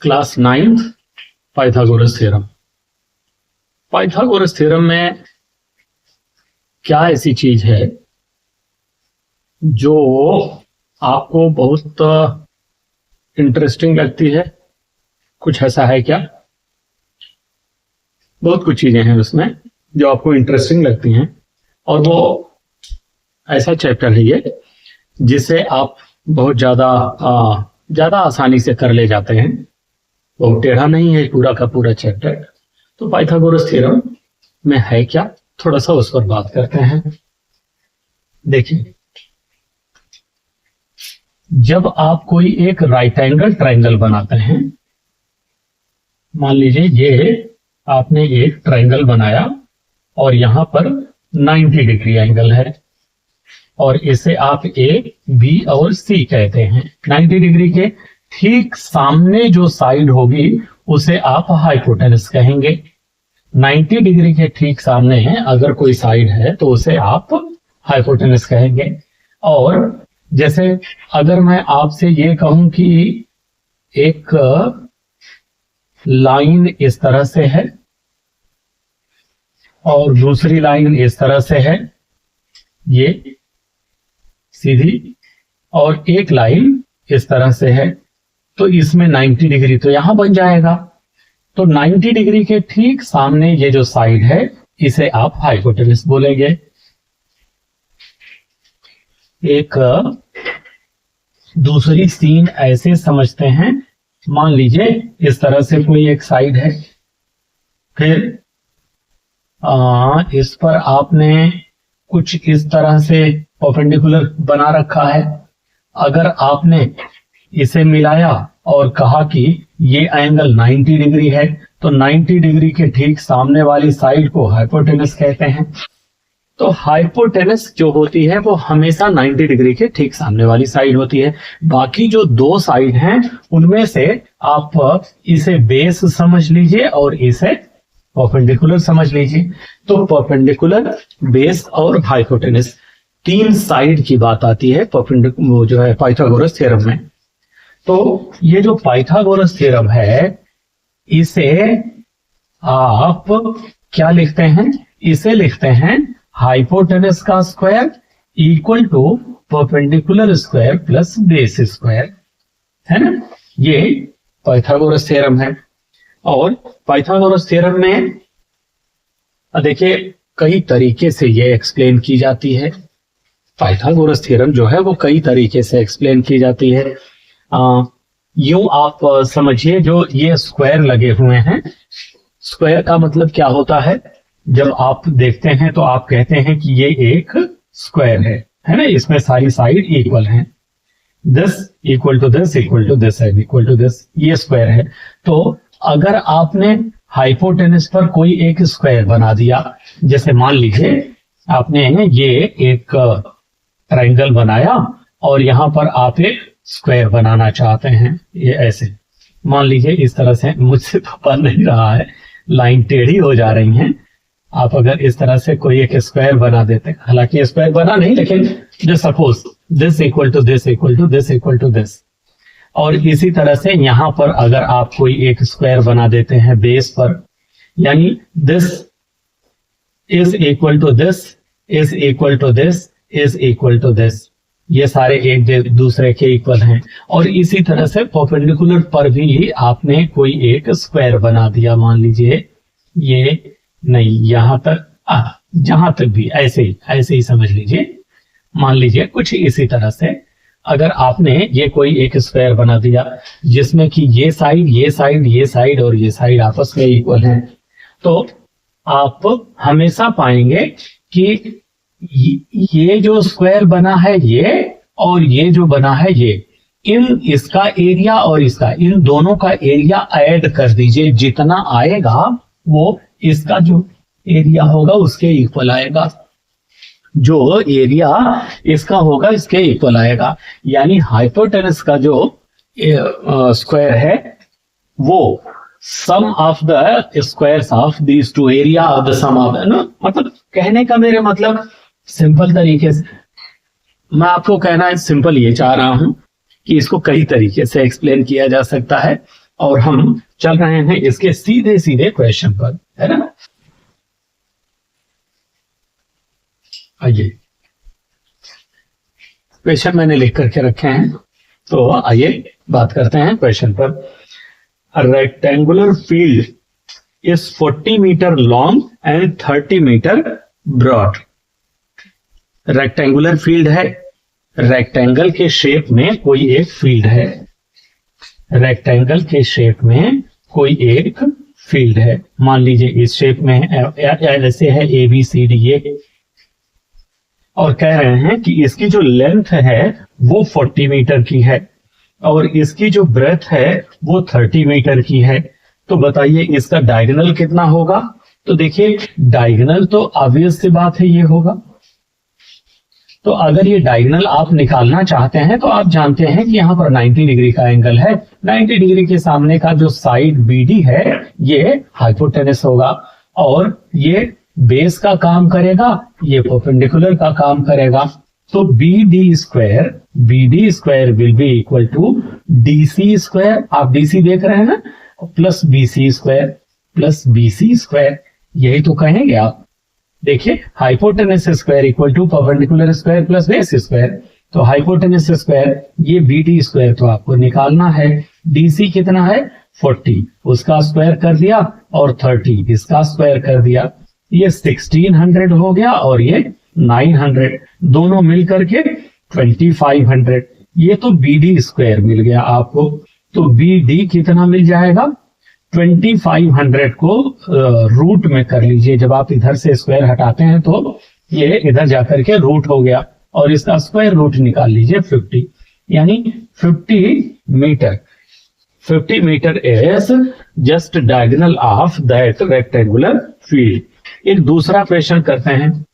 Class 9th Pythagoras theorem. Pythagoras theorem में क्या ऐसी चीज है जो आपको बहुत इंटरेस्टिंग लगती है? कुछ ऐसा है क्या? बहुत कुछ चीजें हैं उसमें जो आपको इंटरेस्टिंग लगती हैं, और वो ऐसा चैप्टर है ये जिसे आप बहुत ज्यादा आसानी से कर ले जाते हैं। वो टेढ़ा नहीं है पूरा का पूरा चैप्टर। तो पाइथागोरस थ्योरम में है क्या, थोड़ा सा उस पर बात करते हैं। देखिए, जब आप कोई एक राइट एंगल ट्रायंगल बनाते हैं, मान लीजिए ये आपने एक ट्रायंगल बनाया और यहां पर 90 डिग्री एंगल है और इसे आप ए, बी और सी कहते हैं। 90 डिग्री के ठीक सामने जो साइड होगी उसे आप हाइपोटेनस कहेंगे। 90 डिग्री के ठीक सामने अगर कोई साइड है तो उसे आप हाइपोटेनस कहेंगे। और जैसे अगर मैं आपसे ये कहूं कि एक लाइन इस तरह से है और दूसरी लाइन इस तरह से है, ये सीधी, और एक लाइन इस तरह से है, तो इसमें 90 डिग्री तो यहां बन जाएगा। तो 90 डिग्री के ठीक सामने ये जो साइड है इसे आप हाइपोटेनस बोलेंगे। एक दूसरी सीन ऐसे समझते हैं, मान लीजिए इस तरह से कोई एक साइड है, फिर इस पर आपने कुछ इस तरह से परपेंडिकुलर बना रखा है। अगर आपने इसे मिलाया और कहा कि ये एंगल 90 डिग्री है, तो 90 डिग्री के ठीक सामने वाली साइड को हाइपोटेनस कहते हैं। तो हाइपोटेनस जो होती है वो हमेशा 90 डिग्री के ठीक सामने वाली साइड होती है। बाकी जो दो साइड हैं उनमें से आप इसे बेस समझ लीजिए और इसे परपेंडिकुलर समझ लीजिए। तो परपेंडिकुलर, बेस और हाइपोटेनस, तीन साइड की बात आती है वो जो है पाइथागोरस थ्योरम में। तो ये जो पाइथागोरस थ्योरम है इसे आप क्या लिखते हैं? इसे लिखते हैं हाइपोटेनस का square equal to perpendicular square plus base square, है ना? ये पाइथागोरस थ्योरम है। और पाइथागोरस थ्योरम में देखिए कई तरीके से ये एक्सप्लेन की जाती है। पाइथागोरस थ्योरम जो है वो कई तरीके से एक्सप्लेन की जाती है। यूं आप समझिए, जो ये स्क्वायर लगे हुए हैं, स्क्वायर का मतलब क्या होता है? जब आप देखते हैं तो आप कहते हैं कि ये एक स्क्वायर है ना? इसमें सारी साइड इक्वल हैं, this equal to this equal to this है इक्वल टू दिस, ये स्क्वायर है। तो अगर आपने हाइपोटेनस पर कोई एक स्क्वायर बना दिया, जैसे मान लीजिए आपने ये एक ट्रायंगल बनाया और यहां पर आप एक स्क्वायर बनाना चाहते हैं, ये ऐसे मान लीजिए इस तरह से, मुझसे तो बन नहीं रहा है, लाइन टेढ़ी हो जा रही हैं। आप अगर इस तरह से कोई एक स्क्वायर बना देते, हालांकि स्क्वायर बना नहीं, लेकिन just suppose this equal to this equal to this equal to this, और इसी तरह से यहां पर अगर आप कोई एक स्क्वायर बना देते हैं बेस पर, यानी this is equal to this is equal to this is equal to this, ये सारे एक दूसरे के इक्वल हैं। और इसी तरह से परपेंडिकुलर पर भी आपने कोई एक स्क्वायर बना दिया, मान लीजिए ये नहीं, यहां तक, जहां तक भी ऐसे ही समझ लीजिए। मान लीजिए कुछ इसी तरह से अगर आपने ये कोई एक स्क्वायर बना दिया जिसमें कि ये साइड ये साइड ये साइड और ये साइड आपस में इक्वल हैं, तो आप हमेशा पाएंगे कि ये जो स्क्वायर बना है ये और ये जो बना है ये, इसका एरिया और इसका, इन दोनों का एरिया ऐड कर दीजिए, जितना आएगा वो इसका जो एरिया होगा उसके इक्वल आएगा, जो एरिया इसका होगा इसके इक्वल आएगा। यानी हाइपोटेनस का जो स्क्वायर है वो sum of the squares of these two, area of the sum of, मतलब कहने का मेरे मतलब सिंपल तरीके से मैं आपको कहना है, सिंपल ये चाह रहा हूं कि इसको कई तरीके से एक्सप्लेन किया जा सकता है। और हम चल रहे हैं इसके सीधे सीधे क्वेश्चन पर, है ना। आइए, क्वेश्चन मैंने लिख करके रखे हैं, तो आइए बात करते हैं क्वेश्चन पर। A rectangular field is 40 meter long and 30 meter broad. Rectangular field है, रेक्टेंगल के शेप में कोई एक फील्ड है, रेक्टेंगल के शेप में कोई एक फील्ड है। मान लीजिए इस शेप में ऐसे है ABCD ये, और कह रहे हैं कि इसकी जो लेंथ है वो 40 मीटर की है और इसकी जो ब्रेथ है वो 30 मीटर की है। तो बताइए इसका डायगोनल कितना होगा। तो देखिए डायगोनल तो ऑब्वियस सी बात है ये होगा। तो अगर ये डायगोनल आप निकालना चाहते हैं तो आप जानते हैं कि यहाँ पर 90 डिग्री का एंगल है। 90 डिग्री के सामने का जो साइड BD है ये हाइपोटेनस होगा और ये बेस का काम करेगा, ये परपेंडिकुलर का काम करेगा। तो BD square will be equal to DC square, आप DC देख रहे हैं ना, प्लस BC स्क्वायर, यही तो कहेंगे आप। देखिए hypotenuse square equal to perpendicular square plus base square. तो हाइपोटेनस स्क्वायर ये BD स्क्वायर तो आपको निकालना है। DC कितना है 40, उसका स्क्वायर कर दिया और 30 इसका स्क्वायर कर दिया, ये 1600 हो गया और ये 900, दोनों मिलकर के 2500। ये तो BD स्क्वायर मिल गया आपको। तो BD कितना मिल जाएगा 2500 को रूट में कर लीजिए। जब आप इधर से स्क्वायर हटाते हैं तो ये इधर जाकर के रूट हो गया और इसका स्क्वायर रूट निकाल लीजिए 50, यानी 50 metre. 50 metre is just diagonal of that rectangular field. एक दूसरा क्वेश्चन करते हैं,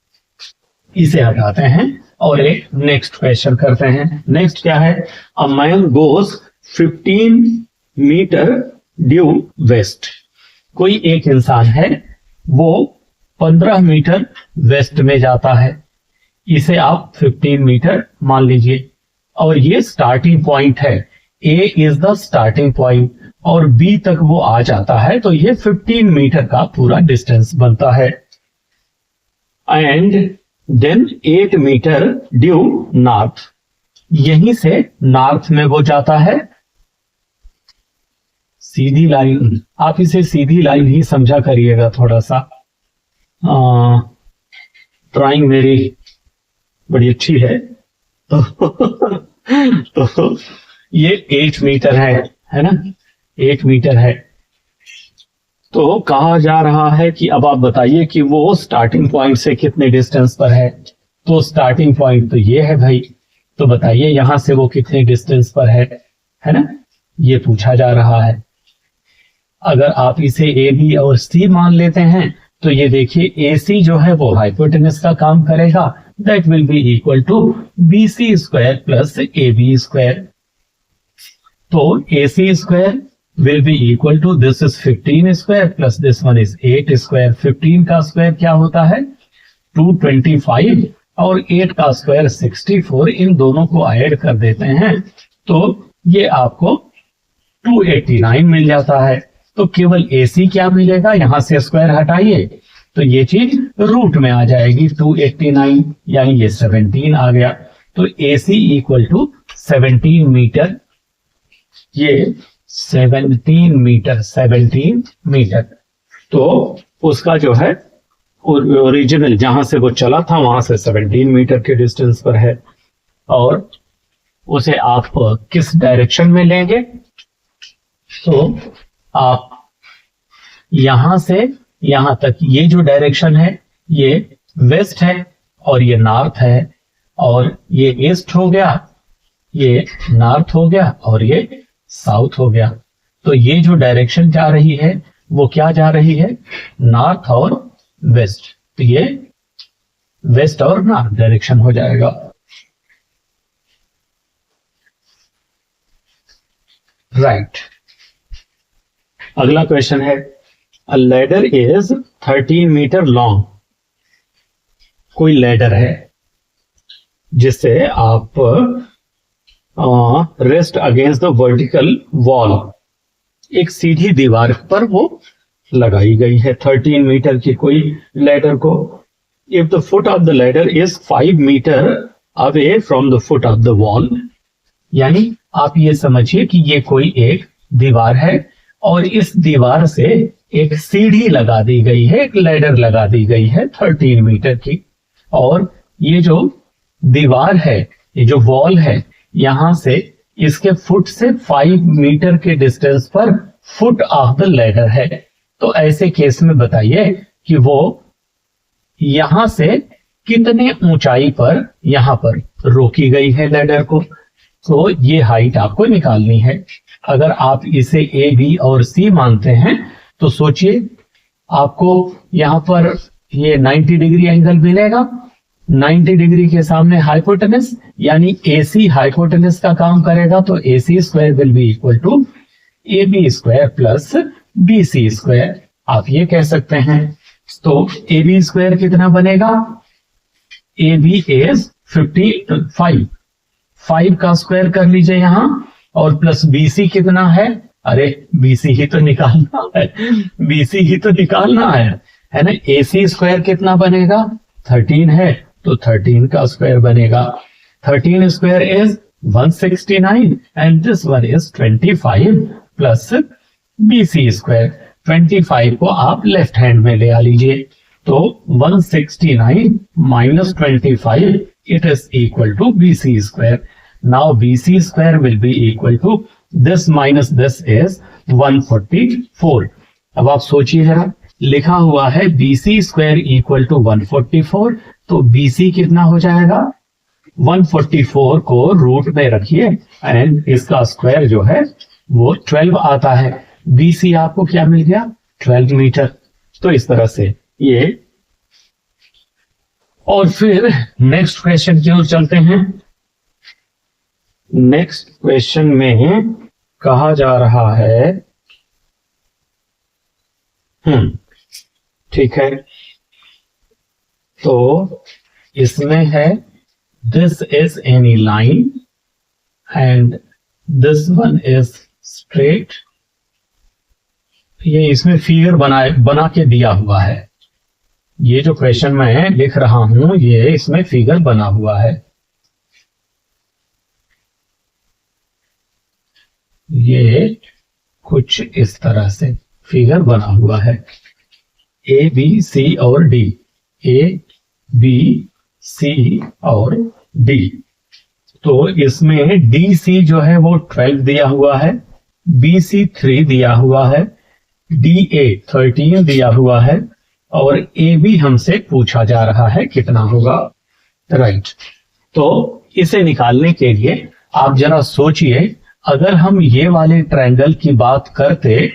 इसे हटाते हैं और एक नेक्स्ट क्वेश्चन करते हैं। नेक्स्ट क्या है, a man goes 15 metre due west. कोई एक इंसान है वो 15 मीटर वेस्ट में जाता है, इसे आप 15 मीटर मान लीजिए और ये स्टार्टिंग पॉइंट है। A is the starting point और B तक वो आ जाता है, तो ये 15 मीटर का पूरा डिस्टेंस बनता है। And then 8 metre due north, यहीं से नॉर्थ में वो जाता है। सीधी लाइन, आप इसे सीधी लाइन ही समझा करिएगा थोड़ा सा। ड्राइंग मेरी बड़ी अच्छी है तो ये 8 मीटर है ना, 8 मीटर है। तो कहा जा रहा है कि अब आप बताइए कि वो स्टार्टिंग पॉइंट से कितने डिस्टेंस पर है। तो स्टार्टिंग पॉइंट तो ये है भाई, तो बताइए यहां से वो कितने डिस्टेंस पर है ना, ये पूछा जा रहा है। अगर आप इसे AB और C मान लेते हैं तो ये देखिए AC जो है वो हाइपोटेनस का काम करेगा, that will be equal to BC square plus AB square. तो AC square will be equal to this is 15 square plus this one is 8 square। 15 का स्क्वायर क्या होता है 225 और 8 का स्क्वायर 64, इन दोनों को ऐड कर देते हैं तो ये आपको 289 मिल जाता है। तो केवल AC क्या मिलेगा, यहां से स्क्वायर हटाइए तो ये चीज रूट में आ जाएगी 289, यानी ये 17 आ गया। तो AC इक्वल टू 17 मीटर, ये 17 मीटर। तो उसका जो है ओरिजिनल जहां से वो चला था वहां से 17 मीटर के डिस्टेंस पर है। और उसे आप किस डायरेक्शन में लेंगे, तो आप यहां से यहां तक, ये जो डायरेक्शन है ये वेस्ट है और ये नॉर्थ है, और ये ईस्ट हो गया, ये नॉर्थ हो गया और ये साउथ हो गया। तो ये जो डायरेक्शन जा रही है वो क्या जा रही है, नॉर्थ और वेस्ट। तो ये वेस्ट और नॉर्थ डायरेक्शन हो जाएगा। राइट। अगला क्वेश्चन है, a ladder is 13 metre long. कोई लैडर है जिससे आप rest against the vertical wall, एक सीधी दीवार पर वो लगाई गई है 13 मीटर की कोई लैडर को। If the foot of the ladder is 5 metre away from the foot of the wall, यानी आप ये समझिए कि ये कोई एक दीवार है और इस दीवार से एक सीढ़ी लगा दी गई है, एक लैडर लगा दी गई है 13 मीटर की, और ये जो दीवार है, ये जो वॉल है, यहां से इसके फुट से 5 मीटर के डिस्टेंस पर फुट ऑफ द लैडर है। तो ऐसे केस में बताइए कि वो यहां से कितने ऊंचाई पर यहां पर रोकी गई है लैडर को। तो ये हाइट आपको निकालनी है। अगर आप इसे ए बी और सी मानते हैं तो सोचिए आपको यहां पर ये 90 डिग्री एंगल मिलेगा। 90 डिग्री के सामने हाइपोटेनस यानी AC हाइपोटेनस का काम करेगा, तो AC square will be equal to AB square plus BC square, आप ये कह सकते हैं। तो AB स्क्वायर कितना बनेगा? AB इज 55, 5 का स्क्वायर कर लीजिए यहां, और प्लस BC कितना है? अरे BC ही तो निकालना है, BC ही तो निकालना है ना। AC स्क्वायर कितना बनेगा? 13 है, तो 13 का स्क्वायर बनेगा। 13 square is 169 and this one is 25 plus BC square. 25 को आप लेफ्ट हैंड में ले आ लीजिए, तो 169 minus 25 it is equal to BC square. Now BC square will be equal to this minus this is 144. अब आप सोचिए जरा, लिखा हुआ है BC square equal to 144, तो BC कितना हो जाएगा? 144 को रूट में रखिए एंड इसका स्क्वायर जो है वो 12 आता है। BC आपको क्या मिल गया? 12 मीटर। तो इस तरह से ये, और फिर नेक्स्ट क्वेश्चन की ओर चलते हैं। नेक्स्ट क्वेश्चन में कहा जा रहा है, ठीक है, तो इसमें है this is any line and this one is straight. ये इसमें फिगर बना के दिया हुआ है। ये जो क्वेश्चन मैं लिख रहा हूं ये इसमें फिगर बना हुआ है। ये कुछ इस तरह से फिगर बना हुआ है, A B C और D, A B C और D। तो इसमें DC जो है वो 12 दिया हुआ है, BC 3 दिया हुआ है, DA 13 दिया हुआ है, और AB हमसे पूछा जा रहा है कितना होगा, राइट। तो इसे निकालने के लिए आप जरा सोचिए, अगर हम ये वाले ट्रायंगल की बात करते,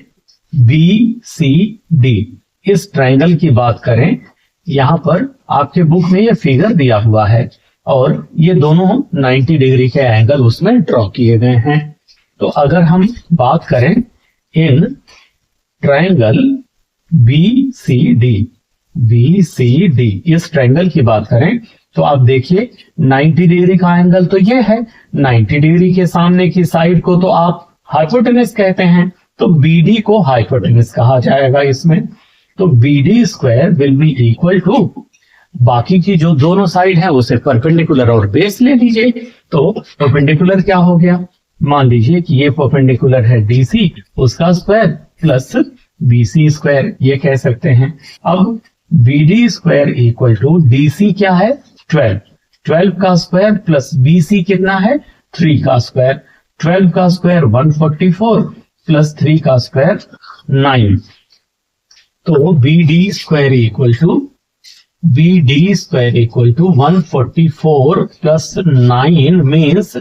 BCD, इस ट्रायंगल की बात करें, यहां पर आपके बुक में ये फिगर दिया हुआ है और ये दोनों 90 डिग्री के एंगल उसमें ड्रॉ किए गए हैं। तो अगर हम बात करें इन ट्रायंगल BCD, इस ट्रायंगल की बात करें तो आप देखिए 90 डिग्री का एंगल तो ये है, 90 डिग्री के सामने की साइड को तो आप हाइपोटेनस कहते हैं, तो BD को हाइपोटेनस कहा जाएगा इसमें। तो BD square will be equal to, बाकी की जो दोनों साइड है उसे परपेंडिकुलर और बेस ले लीजिए। तो परपेंडिकुलर क्या हो गया? मान लीजिए कि ये परपेंडिकुलर है DC, उसका स्क्वायर प्लस BC स्क्वायर, ये कह सकते हैं। अब BD square equal to DC क्या है? 12, 12 का स्क्वायर प्लस BC कितना है? 3 का स्क्वायर, 12 का स्क्वायर 144 प्लस 3 का स्क्वायर 9। तो BD square equal to 144 plus 9 means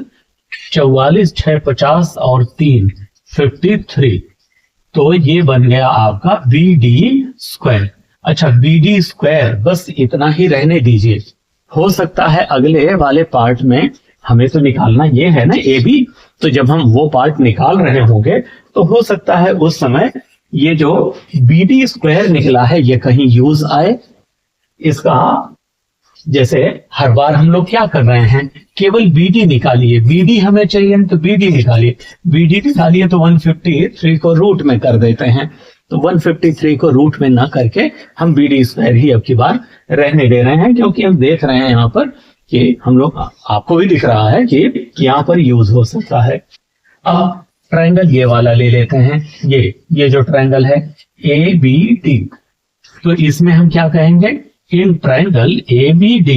44, 6, 50 और 3, 53। तो ये बन गया आपका BD स्क्वायर। अच्छा, BD स्क्वायर बस इतना ही रहने दीजिए। हो सकता है अगले वाले पार्ट में हमें तो निकालना ये है ना AB, तो जब हम वो पार्ट निकाल रहे होंगे तो हो सकता है उस समय ये जो BD स्क्वायर निकला है ये कहीं यूज आए। इसका जैसे हर बार हम लोग क्या कर रहे हैं, केवल बीडी निकालिए, बीडी हमें चाहिए तो बीडी निकालिए, बीडी निकालिए तो 153 को रूट में कर देते हैं। तो 153 को रूट में ना करके हम बीडी स्क्वायर ही अब की बार रहने दे रहे हैं, क्योंकि हम देख रहे हैं यहाँ पर कि हम लोग, आपको भी दिख रहा है कि यहाँ पर यूज हो सकता है। अब ट्रायंगल ये वाला ले लेते हैं, ये जो ट्रायंगल है ABD, तो इसमें हम क्या कहेंगे, इन ट्रायंगल ABD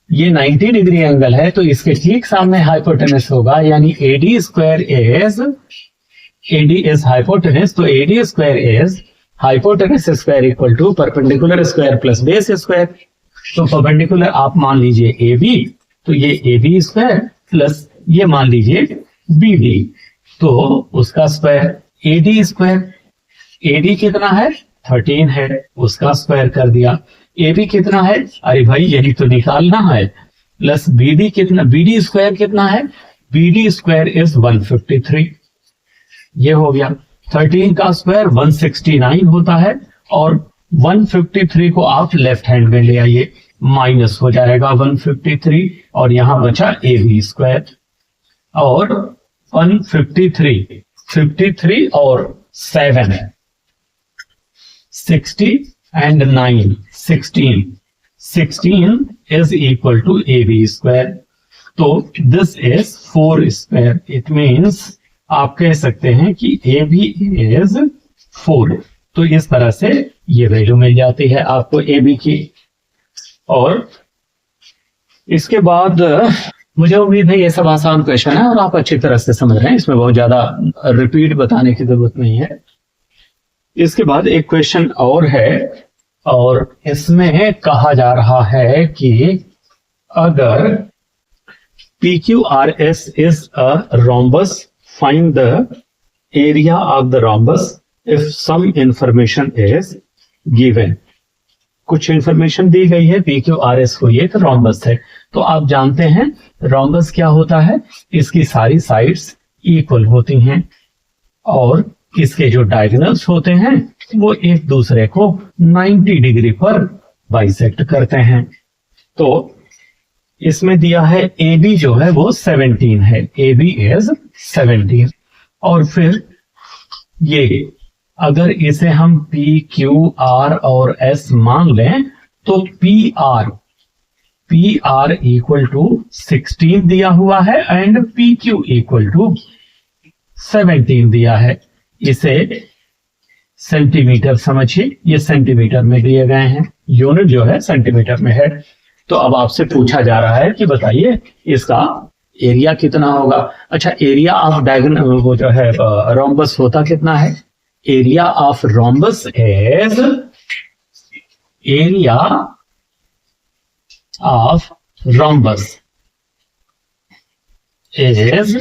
ये 90 डिग्री एंगल है, तो इसके ठीक सामने हाइपोटेनस होगा, यानी AD इज हाइपोटेनस, तो AD square is hypotenuse square equal to perpendicular square plus base square. तो परपेंडिकुलर आप मान लीजिए AB, तो ये AB स्क्वायर प्लस ये मान लीजिए BD, तो उसका स्क्वायर AD स्क्वायर, AD कितना है 13 है, उसका स्क्वायर कर दिया। AB कितना है, अरे भाई यही तो निकालना है, प्लस BD कितना, BD स्क्वायर कितना है, BD स्क्वायर इज 153, ये हो गया। 13 का स्क्वायर 169 होता है, और 153 को आप लेफ्ट हैंड में ले आइए, माइनस हो जाएगा 153, और यहां बचा AB स्क्वायर, और 153 और 7 है 60 and 9 16 is equal to AB square, तो this is 4 square, it means आप कह सकते हैं कि AB is 4। तो इस तरह से ये वैल्यू मिल जाती है आपको AB की। और इसके बाद मुझे उम्मीद है ये सब आसान क्वेश्चन है और आप अच्छी तरह से समझ रहे हैं, इसमें बहुत ज्यादा रिपीट बताने की जरूरत नहीं है। इसके बाद एक क्वेश्चन और है, और इसमें कहा जा रहा है कि अगर PQRS is a rhombus, find the area of the rhombus if some information is given। कुछ इंफॉर्मेशन दी गई है PQRS को, ये तो रोम्बस है। तो आप जानते हैं रोम्बस क्या होता है, इसकी सारी साइड्स इक्वल होती हैं और इसके जो डायगोनल्स होते हैं वो एक दूसरे को 90 डिग्री पर बाइसेक्ट करते हैं। तो इसमें दिया है AB जो है वो 17 है, AB इज 17, और फिर ये अगर इसे हम P, Q, R और S मान लें तो PR इक्वल टू 16 दिया हुआ है एंड PQ इक्वल टू 17 दिया है। इसे सेंटीमीटर समझिए, ये सेंटीमीटर में दिए गए हैं, यूनिट जो है सेंटीमीटर में है। तो अब आपसे पूछा जा रहा है कि बताइए इसका एरिया कितना होगा। अच्छा, एरिया ऑफ डायगोनल वो जो है रोम्बस होता कितना है, area of rhombus is area of rhombus is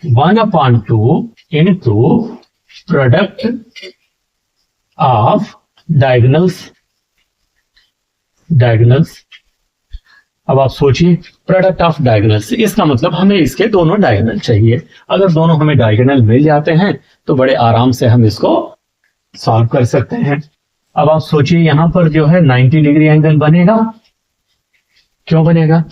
1/2 into product of diagonals. अब आप सोचिए प्रोडक्ट ऑफ डायगोनल्स, इसका मतलब हमें इसके दोनों डायगोनल चाहिए। अगर दोनों हमें डायगोनल मिल जाते हैं तो बड़े आराम से हम इसको सॉल्व कर सकते हैं। अब आप सोचिए यहां पर जो है 90 डिग्री एंगल बनेगा। क्यों बनेगा?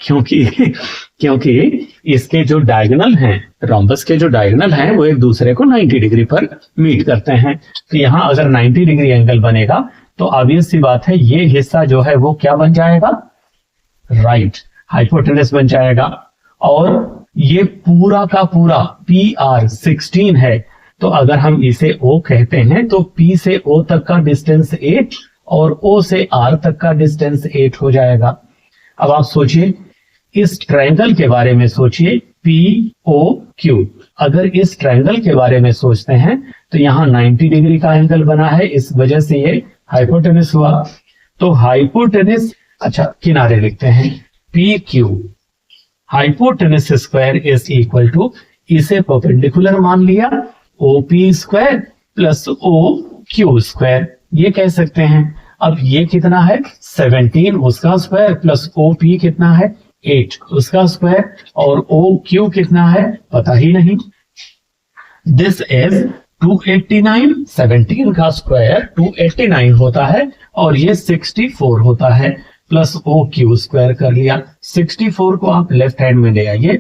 क्योंकि इसके जो डायगोनल हैं, रोम्बस के जो डायगोनल हैं वो एक दूसरे को 90 डिग्री पर मीट करते हैं। तो यहां अगर 90 डिग्री एंगल बनेगा तो ऑब्वियस सी बात है ये हिस्सा जो है वो क्या बन जाएगा, राइट हाइपोटेनस बन जाएगा। और ये पूरा का पूरा PR 16 है, तो अगर हम इसे O कहते हैं तो P से O तक का डिस्टेंस 8 और O से R तक का डिस्टेंस 8 हो जाएगा। अब आप सोचिए इस ट्रायंगल के बारे में सोचिए, POQ। अगर इस ट्रायंगल के बारे में सोचते हैं तो यहाँ 90 डिग्री का एंगल बना है, इस वजह से ये हाइपोटेनस हुआ। तो हाइपोटेनस, अच्छा किनारे लिखते हैं, PQ hypotenuse square is equal to, इसे परपेंडिकुलर मान लिया, OP square plus OQ square, ये कह सकते हैं। अब ये कितना है 17, उसका स्क्वायर प्लस OP कितना है 8, उसका स्क्वायर, और OQ कितना है पता ही नहीं। दिस इज 289, 17 का स्क्वायर 289 होता है और ये 64 होता है, प्लस ओ क्यू स्क्वायर कर लिया। 64 को आप लेफ्ट हैंड में ले आइए,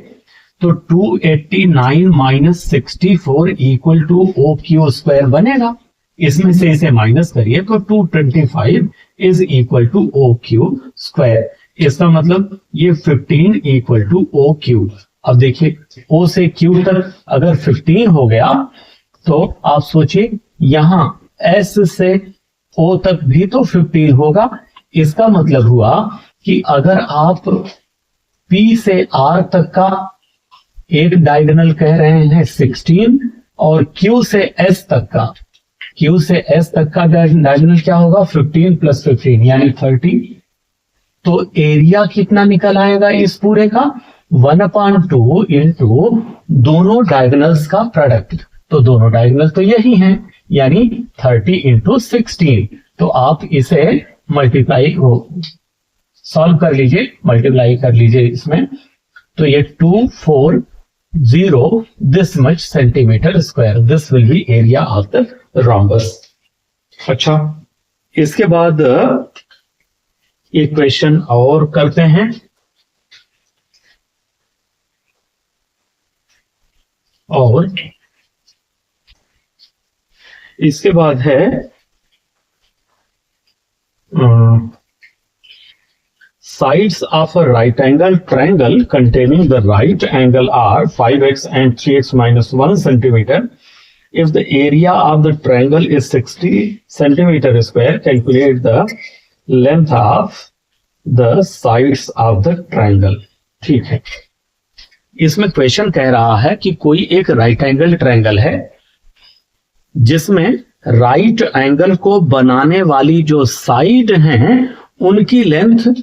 तो 289 minus 64 equal to O Q square बनेगा। इसमें से इसे माइनस करिए तो 225 is equal to O Q square. इसका मतलब ये 15 इक्वल टू ओ क्यू। अब देखिए ओ से क्यू तक अगर 15 हो गया तो आप सोचिए यहां एस से ओ तक भी तो 15 होगा। इसका मतलब हुआ कि अगर आप पी से आर तक का एक डायगोनल कह रहे हैं 16 और क्यू से एस तक का डायगोनल क्या होगा 15 प्लस 15 यानी 30। तो एरिया कितना निकल आएगा इस पूरे का 1/2 इंटू दोनों डायगोनल्स का प्रोडक्ट। तो दोनों डायगोनल तो यही हैं यानी 30 इंटू 16। तो आप इसे सॉल्व कर लीजिए, मल्टीप्लाई कर लीजिए इसमें, तो ये 240 this much centimetre square, this will be area of the rhombus. अच्छा, इसके बाद एक क्वेश्चन और करते हैं, और इसके बाद है sides of a right angle triangle containing the right angle are 5x and 3x minus 1 centimeter. If the area of the triangle is 60 centimeter square, calculate the length of the sides of the triangle. ठीक है, इसमें question कह रहा है कि कोई एक right angle triangle है जिसमें राइट एंगल को बनाने वाली जो साइड हैं उनकी लेंथ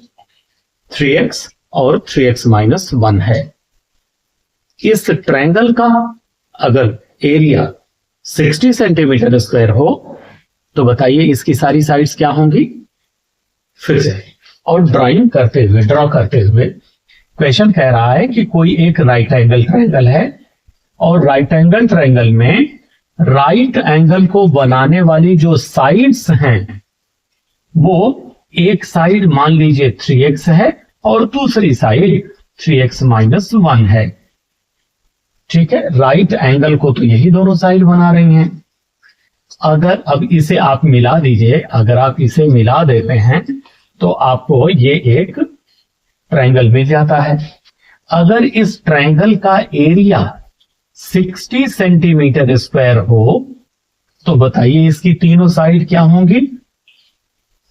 3x और 3x माइनस 1 है। इस ट्रायंगल का अगर एरिया 60 सेंटीमीटर स्क्वायर हो तो बताइए इसकी सारी साइड्स क्या होंगी। फिर से और ड्रा करते हुए क्वेश्चन कह रहा है कि कोई एक राइट एंगल ट्रायंगल है और राइट एंगल ट्रायंगल में राइट एंगल को बनाने वाली जो साइड्स हैं वो एक साइड मान लीजिए 3x है और दूसरी साइड 3x माइनस 1 है। ठीक है, राइट एंगल को तो यही दोनों साइड बना रही हैं। अगर अब इसे आप मिला दीजिए, अगर आप इसे मिला देते हैं तो आपको ये एक ट्रायंगल मिल जाता है। अगर इस ट्रायंगल का एरिया 60 सेंटीमीटर स्क्वायर हो तो बताइए इसकी तीनों साइड क्या होंगी।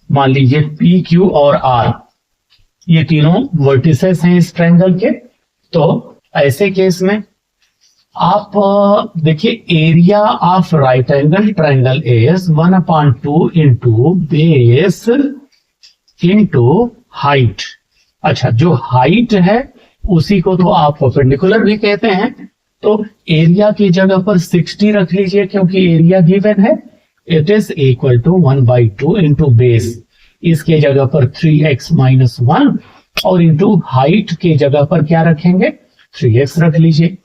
मान लीजिए पी, क्यू और आर ये तीनों वर्टिसेस हैं इस ट्रायंगल के। तो ऐसे केस में आप देखिए area of right angle triangle is 1/2 into base into height. अच्छा, जो हाइट है उसी को तो आप परपेंडिकुलर भी कहते हैं, तो एरिया की जगह पर 60 रख लीजिए क्योंकि एरिया गिवन है। It is equal to 1/2 into base, इसके जगह पर 3x माइनस 1 और इंटू हाइट के जगह पर क्या रखेंगे 3x रख लीजिए।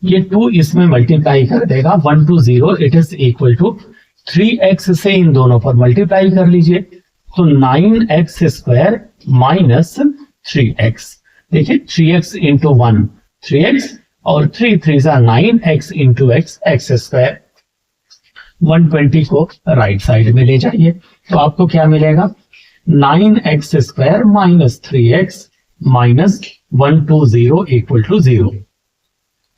ये 2 इसमें मल्टीप्लाई कर देगा 1 to 0, it is equal to 3x से इन दोनों पर मल्टीप्लाई कर लीजिए तो 9x स्क्वायर माइनस 3x। देखिए 3x इंटू 1 3x और 3 3 9x इंटू x स्क्वायर। 120 को राइट साइड में ले जाइए तो आपको क्या मिलेगा 9x square minus 3x minus 120 equal to 0।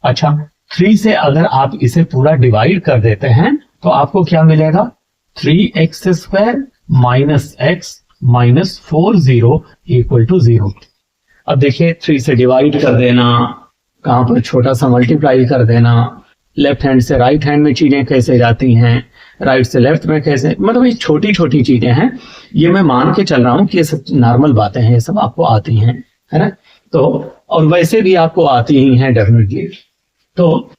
अच्छा, 3 से अगर आप इसे पूरा डिवाइड कर देते हैं तो आपको क्या मिलेगा 3x square minus x minus 40 equal to 0। अब देखिए 3 से डिवाइड कर देना, कहां पर छोटा सा मल्टीप्लाई कर देना, लेफ्ट हैंड से राइट हैंड में चीजें कैसे जाती हैं, राइट से लेफ्ट में कैसे, मतलब ये छोटी छोटी चीजें हैं। ये मैं मान के चल रहा हूं कि ये सब नॉर्मल बातें हैं, ये सब आपको आती हैं, है ना। तो और वैसे भी आपको आती ही हैं डेफिनेटली। तो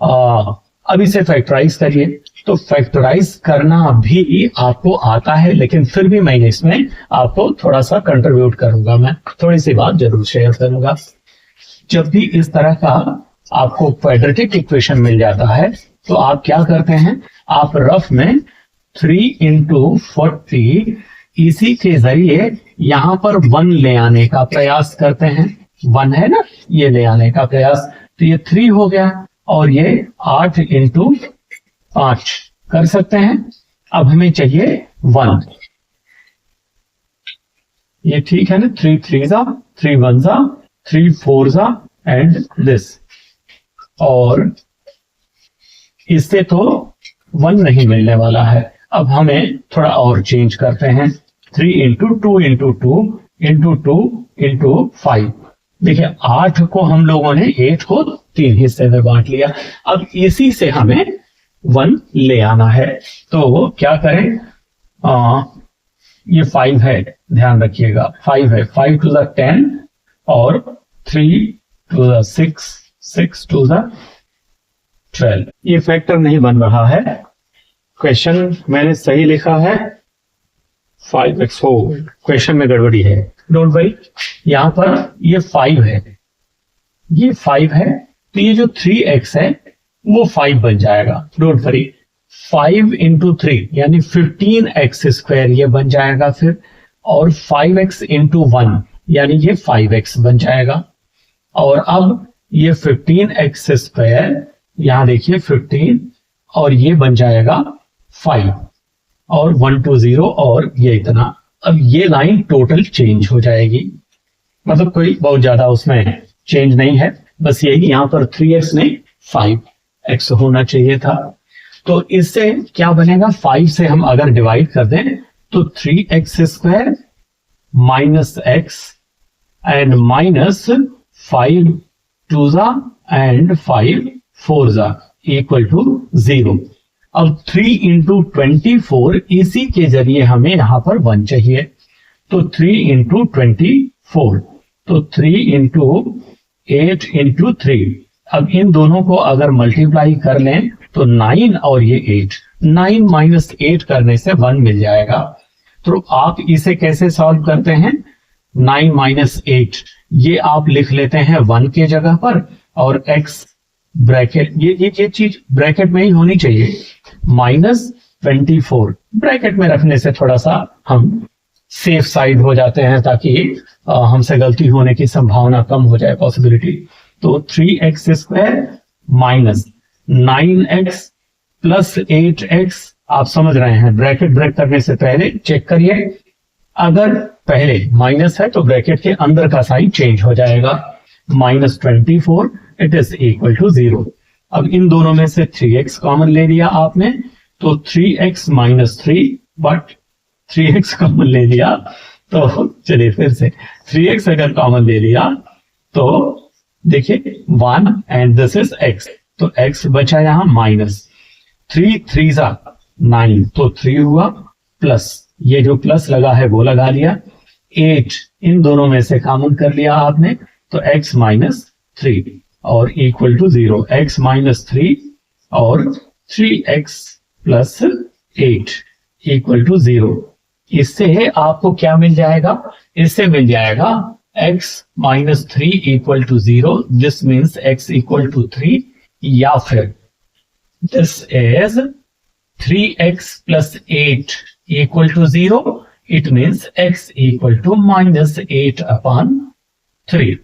अब इसे फैक्टराइज करिए, तो फैक्टराइज करना भी आपको आता है, लेकिन फिर भी मैं इसमें आपको थोड़ा सा कंट्रीब्यूट करूंगा, मैं थोड़ी सी बात जरूर शेयर करूंगा। जब भी इस तरह का आपको क्वाड्रेटिक इक्वेशन मिल जाता है तो आप क्या करते हैं, आप रफ में 3 into 40 इसी के जरिए यहां पर 1 ले आने का प्रयास करते हैं। 1 है ना, ये ले आने का प्रयास, तो ये 3 हो गया और ये 8 into 5 कर सकते हैं। अब हमें चाहिए 1, ये ठीक है ना, 3 3s 3 1s 3 4s and this, और इससे तो 1 नहीं मिलने वाला है। अब हमें थोड़ा और चेंज करते हैं, 3 into 2 into 2 into 2 into 5। देखिए 8 को हम लोगों ने 8 को 3 हिस्से में बांट लिया। अब इसी से हमें 1 ले आना है, तो क्या करें, ये 5 है, ध्यान रखिएगा 5 है, 5 to the 10 और 3 to the 6, 6 to the 12। ये फैक्टर नहीं बन रहा है, क्वेश्चन मैंने सही लिखा है 5x हो, क्वेश्चन में गड़बड़ी है, डोंट वरी। यहां पर ये 5 है, ये 5 है, तो ये जो 3x है वो 5 बन जाएगा, डोंट वरी। 5 into 3 यानी 15x स्क्वायर ये बन जाएगा फिर, और 5x into 1 यानी ये 5x बन जाएगा। और अब ये 15x स्क्वायर, यहां देखिए 15, और ये बन जाएगा 5 और 1 to 0 और ये इतना। अब ये लाइन टोटल चेंज हो जाएगी, मतलब कोई बहुत ज्यादा उसमें चेंज नहीं है, बस यही यहां पर 3x नहीं 5x होना चाहिए था। तो इससे क्या बनेगा, 5 से हम अगर डिवाइड कर दें तो 3x square minus x and minus 5 2s and 5 4s equal to 0। अब 3 into 24 इसी के जरिए हमें यहां पर 1 चाहिए, तो 3 into 24, तो 3 into 8 into 3। अब इन दोनों को अगर मल्टीप्लाई कर लें तो 9 और ये 8, 9 माइनस 8 करने से 1 मिल जाएगा। तो आप इसे कैसे सॉल्व करते हैं, 9 माइनस 8 ये आप लिख लेते हैं 1 के जगह पर, और x ब्रैकेट ये चीज ब्रैकेट में ही होनी चाहिए, माइनस 24 ब्रैकेट में रखने से थोड़ा सा हम सेफ साइड हो जाते हैं, ताकि हमसे गलती होने की संभावना कम हो जाए, पॉसिबिलिटी। तो 3x square minus 9x plus 8x, आप समझ रहे हैं, ब्रैकेट ब्रेक करने से पहले चेक करिए, अगर पहले माइनस है तो ब्रैकेट के अंदर का साइन चेंज हो जाएगा, minus 24 it is equal to 0। अब इन दोनों में से 3x कॉमन ले लिया आपने, तो 3x minus 3, but 3x common ले लिया तो चलिए फिर से 3x अगर कॉमन ले लिया तो देखिए 1 एंड दिस इज x, तो x बचा यहां माइनस 3 3s 9, तो 3 हुआ, प्लस ये जो प्लस लगा है वो लगा लिया, 8 इन दोनों में से कॉमन कर लिया आपने, तो x माइनस 3 और इक्वल टू 0, x माइनस 3 और 3x प्लस 8 इक्वल टू 0। इससे आपको क्या मिल जाएगा, इससे मिल जाएगा x minus 3 equal to 0, this means x equal to 3, या फिर this is 3x plus 8 equal to 0, it means x equal to minus 8 upon 3।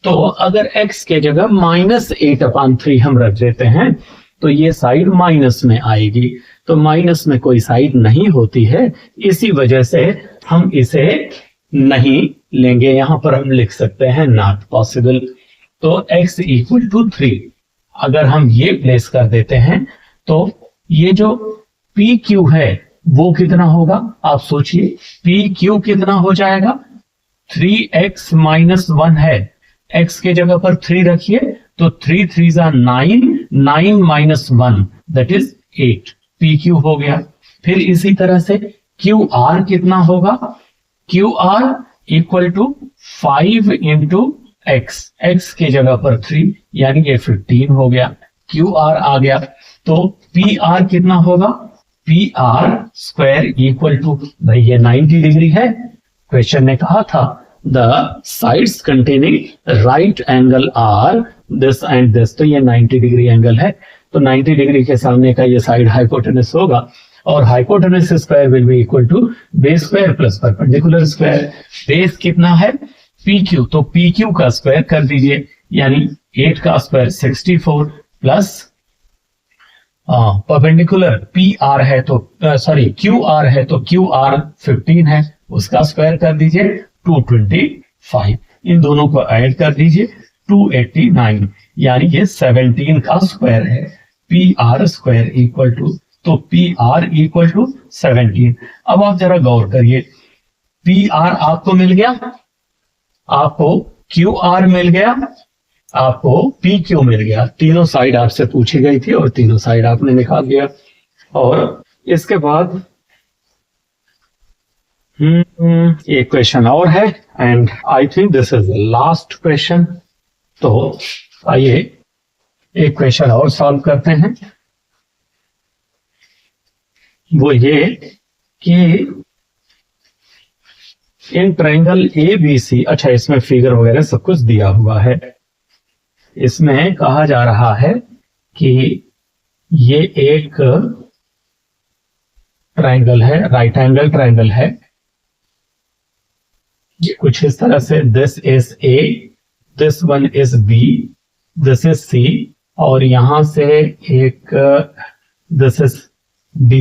तो अगर x के जगह माइनस 8 अपॉन 3 हम रख देते हैं तो ये साइड माइनस में आएगी, तो माइनस में कोई साइड नहीं होती है, इसी वजह से हम इसे नहीं लेंगे, यहां पर हम लिख सकते हैं नॉट पॉसिबल। तो x इक्वल टू 3 अगर हम ये प्लेस कर देते हैं तो ये जो PQ है वो कितना होगा, आप सोचिए, PQ कितना हो जाएगा, 3x माइनस 1 है, x के जगह पर 3 रखिए, तो 3 3s 9, 9 minus 1 that is 8, PQ हो गया। फिर इसी तरह से QR कितना होगा, QR equal to 5 into x, x के जगह पर 3 यानी ये 15 हो गया, QR आ गया। तो PR कितना होगा, PR स्क्वायर इक्वल टू, भाई ये 90 डिग्री है, क्वेश्चन ने कहा था the sides containing right angle are this and this, तो ये 90 डिग्री एंगल है, तो 90 डिग्री के सामने का ये साइड हाइपोटेनस होगा, और hypotenuse square will be equal to base square plus perpendicular square. Base कितना है? PQ, तो PQ का स्क्वायर कर दीजिए, यानी 8 का स्क्वायर 64 प्लस परपेंडिकुलर PR है तो सॉरी QR है तो QR 15 है, उसका स्क्वायर कर दीजिए 225। इन दोनों को ऐड कर दीजिए 289, यानी ये 17 का स्क्वायर है। PR स्क्वायर इक्वल टू, तो PR इक्वल टू 17। अब आप जरा गौर करिए, PR आपको मिल गया, आपको QR मिल गया, आपको PQ मिल गया। तीनों साइड आपसे पूछी गई थी और तीनों साइड आपने निकाल दिया। और इसके बाद एक क्वेश्चन और है, and I think this is the last question. तो आइए एक क्वेश्चन और सॉल्व करते हैं। वो ये कि इन ट्रायंगल ABC, अच्छा इसमें फिगर वगैरह सब कुछ दिया हुआ है। इसमें कहा जा रहा है कि ये एक ट्रायंगल है, राइट एंगल ट्रायंगल है। ये कुछ इस तरह से, this is A, this one is B, this is C, और यहां से एक this is D।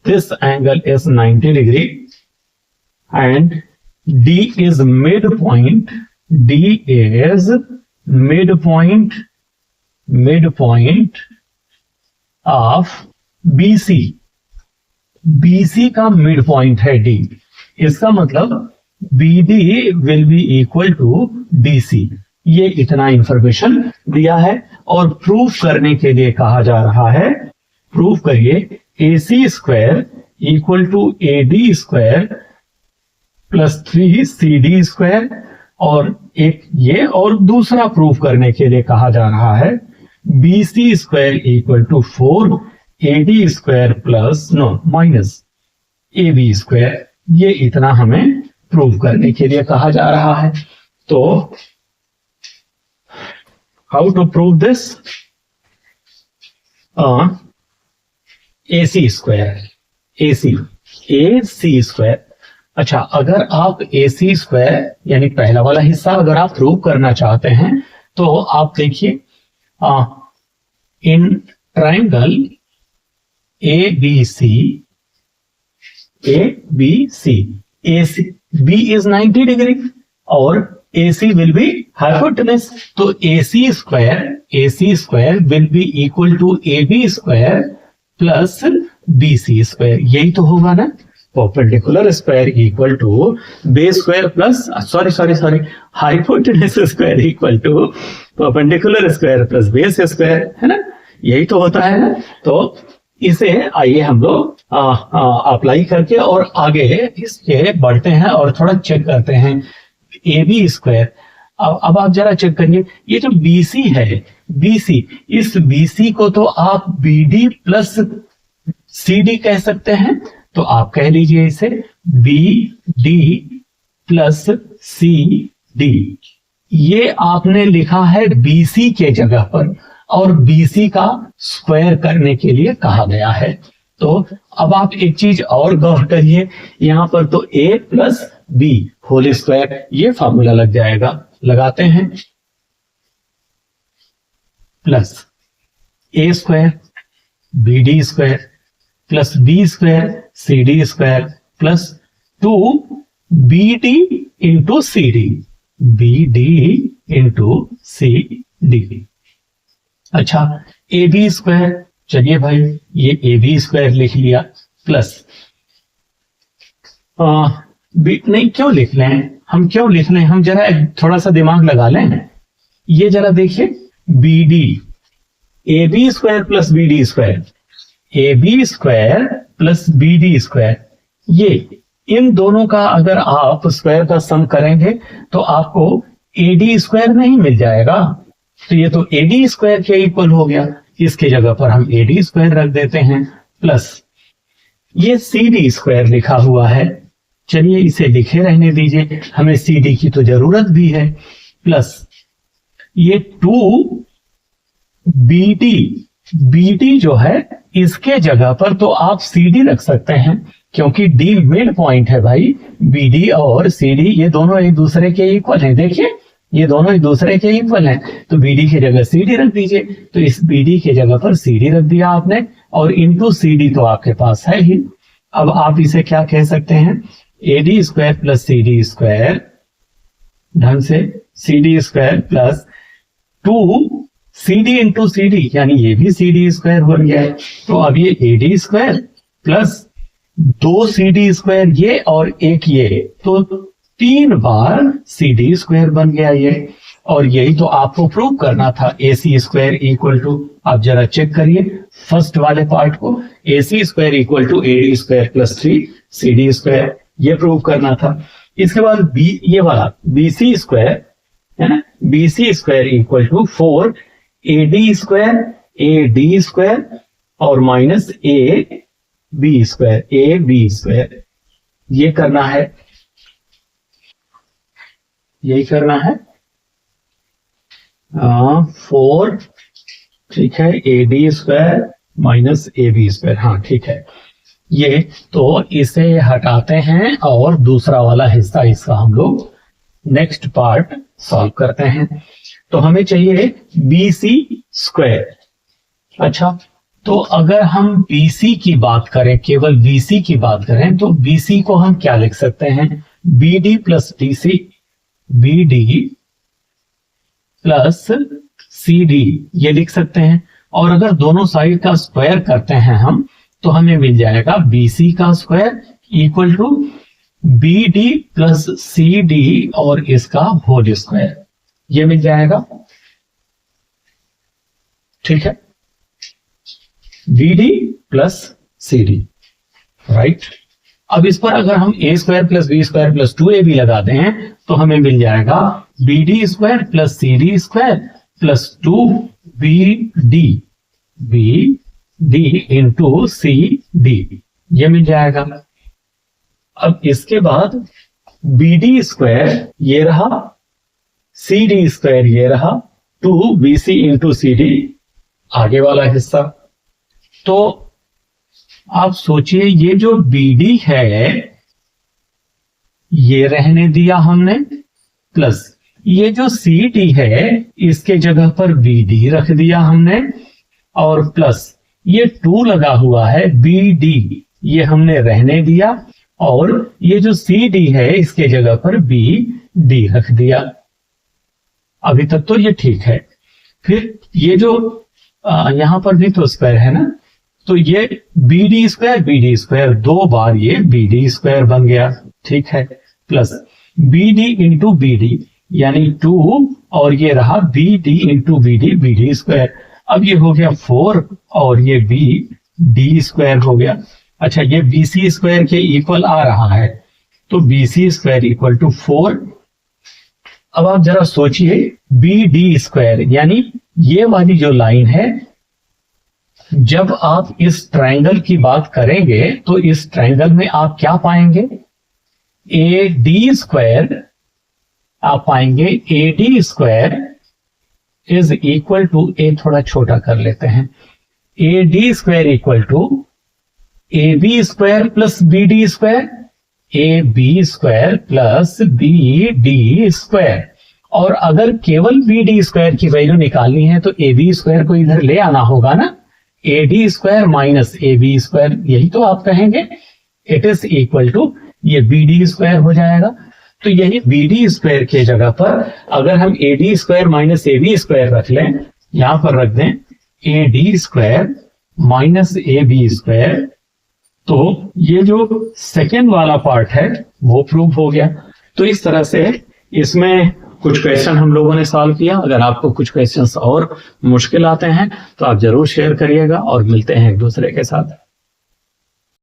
This angle is 90 degree and D is midpoint. D is midpoint of BC. BC का मिड पॉइंट है D। इसका मतलब BD will be equal to DC। ये इतना इंफॉर्मेशन दिया है, और प्रूफ करने के लिए कहा जा रहा है, प्रूफ करिए AC square equal to AD square plus 3CD square, और एक ये, और दूसरा प्रूफ करने के लिए कहा जा रहा है BC square equal to 4AD square plus minus AB square. ये इतना हमें प्रूव करने के लिए कहा जा रहा है। तो how to prove this? AC square, AC square. अच्छा, अगर आप AC स्क्वायर यानी पहला वाला हिस्सा अगर आप प्रूव करना चाहते हैं तो आप देखिए, in triangle ABC, AC B is 90 degree और AC will be hypotenuse, तो AC square will be equal to AB square plus BC square. यही तो होगा ना। Perpendicular square equal to base square plus sorry hypotenuse square equal to perpendicular square plus base square, है ना। यही तो होता है ना। तो इसे आइए हम लोग अप्लाई करके और आगे इसके बढ़ते हैं और थोड़ा चेक करते हैं। AB स्क्वायर, अब आप जरा चेक करिए, ये जो BC है, BC, इस BC को तो आप BD प्लस CD कह सकते हैं, तो आप कह लीजिए इसे BD प्लस CD। ये आपने लिखा है BC के जगह पर, और BC का स्क्वायर करने के लिए कहा गया है। तो अब आप एक चीज और गौर करिए, यहां पर तो A plus B whole square, ये फॉर्मूला लग जाएगा, लगाते हैं, plus A square BD square plus B square CD square plus 2BD into CD, BD into CD। अच्छा, AB स्क्वायर, चलिए भाई ये AB स्क्वायर लिख लिया, प्लस नहीं, क्यों लिख लें हम, क्यों लिख लें हम, जरा थोड़ा सा दिमाग लगा लें। ये जरा देखिए, BD, AB square plus BD square, AB square plus BD square, ये इन दोनों का अगर आप स्क्वायर का सम करेंगे तो आपको AD स्क्वायर नहीं मिल जाएगा, तो ये तो AD स्क्वायर के इक्वल हो गया। इसकी जगह पर हम AD स्क्वायर रख देते हैं, प्लस ये CD स्क्वायर लिखा हुआ है, चलिए इसे लिखे रहने दीजिए, हमें CD की तो जरूरत भी है, प्लस ये 2BD जो है इसके जगह पर तो आप CD रख सकते हैं, क्योंकि D मिड पॉइंट है भाई। BD और CD ये दोनों एक दूसरे के इक्वल हैं। देखिए ये दोनों एक दूसरे के इक्वल हैं, तो BD की जगह CD रख दीजिए। तो इस BD की जगह पर CD रख दिया आपने, और इंटू CD तो आपके पास है ही। अब आप इसे क्या कह सकते हैं, AD square plus CD square ढंग से CD square plus 2CD into CD, यानी ये भी CD स्क्वायर बन गया है। तो अब ये AD square plus 2CD square ये और एक ये, तो 3 बार CD स्क्वायर बन गया ये। और यही तो आपको प्रूव करना था, AC स्क्वायर इक्वल टू, आप जरा चेक करिए फर्स्ट वाले पार्ट को, AC square equal to AD square plus 3CD square, ये प्रूव करना था। इसके बाद ये वाला BC स्क्वायर है ना, BC square equal to 4AD square और माइनस AB स्क्वायर, ये करना है, यही करना है। 4 ठीक है, AD square minus AB square, हाँ ठीक है। ये तो इसे हटाते हैं और दूसरा वाला हिस्सा इसका हम लोग नेक्स्ट पार्ट सॉल्व करते हैं। तो हमें चाहिए BC स्क्वायर। अच्छा, तो अगर हम BC की बात करें, केवल BC की बात करें, तो BC को हम क्या लिख सकते हैं, BD plus DC, BD plus CD ये लिख सकते हैं। और अगर दोनों साइड का स्क्वायर करते हैं हम, तो हमें मिल जाएगा BC का square equal to BD plus CD और इसका होल स्क्वायर, ये मिल जाएगा। ठीक है, BD प्लस CD, राइट। अब इस पर अगर हम A square plus B square plus 2AB लगाते हैं, तो हमें मिल जाएगा BD square plus CD square plus 2BD into CD, ये मिल जाएगा। अब इसके बाद BD स्क्वायर ये रहा, CD स्क्वायर ये रहा, 2BC इंटू CD आगे वाला हिस्सा। तो आप सोचिए, ये जो BD है ये रहने दिया हमने, प्लस ये जो CD है इसके जगह पर BD रख दिया हमने, और प्लस ये 2 लगा हुआ है BD, ये हमने रहने दिया, और ये जो CD है इसके जगह पर BD रख दिया। अभी तक तो ये ठीक है। फिर ये जो यहां पर भी तो स्क्वायर है ना, तो ये BD स्क्वायर 2 बार ये BD स्क्वायर बन गया, ठीक है, प्लस BD इंटू BD यानी 2, और ये रहा BD इंटू BD स्क्वायर। अब ये हो गया 4 और ये BD स्क्वायर हो गया। अच्छा, ये BC स्क्वायर के इक्वल आ रहा है, तो BC स्क्वायर इक्वल टू 4। अब आप जरा सोचिए, BD स्क्वायर यानी ये वाली जो लाइन है, जब आप इस ट्रायंगल की बात करेंगे तो इस ट्रायंगल में आप क्या पाएंगे, AD स्क्वायर आप पाएंगे, AD square is equal to, ए थोड़ा छोटा कर लेते हैं, AD square equal to AB square plus BD square, AB square plus BD square. और अगर केवल BD स्क्वायर की वैल्यू निकालनी है तो AB स्क्वायर को इधर ले आना होगा ना, AD square minus AB square, यही तो आप कहेंगे, इट इज इक्वल टू ये BD स्क्वायर हो जाएगा। तो यही BD स्क्वायर के जगह पर अगर हम AD square minus AB square रख लें, यहां पर रख दें AD square minus AB square, तो ये जो सेकेंड वाला पार्ट है वो प्रूव हो गया। तो इस तरह से इसमें कुछ क्वेश्चन हम लोगों ने सॉल्व किया। अगर आपको कुछ क्वेश्चंस और मुश्किल आते हैं तो आप जरूर शेयर करिएगा, और मिलते हैं एक दूसरे के साथ।